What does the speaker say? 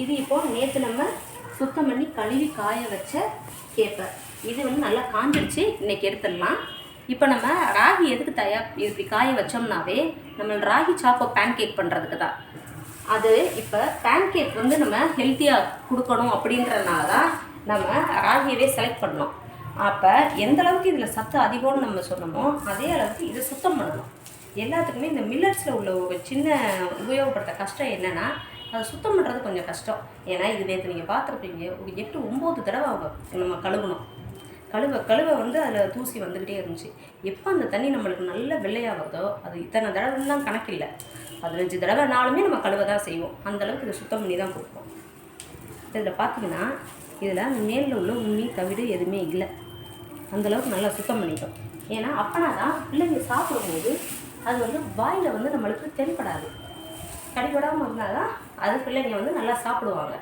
இது இப்போது நேற்று நம்ம சுத்தம் பண்ணி கழுவி காய வச்ச கேப்பை. இது வந்து நல்லா காஞ்சிடுச்சு, இன்றைக்கி எடுத்துடலாம். இப்போ நம்ம ராகி எதுக்கு இப்படி காய வச்சோம்னாவே நம்ம ராகி சாக்கோ பேன் கேக் பண்ணுறதுக்கு தான். அது இப்போ பேன் கேக் வந்து நம்ம ஹெல்த்தியாக கொடுக்கணும் அப்படின்றதுனால தான் நம்ம ராகியவே செலக்ட் பண்ணோம். அப்போ எந்த அளவுக்கு இதில் சத்து அதிகம்னு நம்ம சொன்னோமோ அதே அளவுக்கு இதை சுத்தம் பண்ணணும். எல்லாத்துக்குமே இந்த மில்லட்ஸில் உள்ள ஒரு சின்ன உபயோகப்படுத்த கஷ்டம் என்னென்னா, அதை சுத்தம் பண்ணுறது கொஞ்சம் கஷ்டம். ஏன்னா இது நேற்று நீங்கள் பார்த்துருப்பீங்க, ஒரு 8-9 தடவை அவங்க நம்ம கழுவணும். கழுவ வந்து அதில் தூசி வந்துக்கிட்டே இருந்துச்சு. எப்போ அந்த தண்ணி நம்மளுக்கு நல்ல வெள்ளையாகிறதோ அது இத்தனை தடவைலாம் கணக்கில்லை, 15 தடவைனாலுமே நம்ம கழுவ தான் செய்வோம். அந்தளவுக்கு இதை சுத்தம் பண்ணி தான் கொடுப்போம். இதில் பார்த்தீங்கன்னா இதில் மேலில் உள்ள உண்ணி தவிடு எதுவுமே இல்லை. அந்தளவுக்கு நல்லா சுத்தம் பண்ணிட்டோம். ஏன்னா அப்போனா தான் பிள்ளைங்க சாப்பிடும்போது அது வந்து வாயில் வந்து நம்மளுக்கு தென்படாது. கடிபடாமல் இருந்தால் தான் அது பிள்ளைங்க வந்து நல்லா சாப்பிடுவாங்க.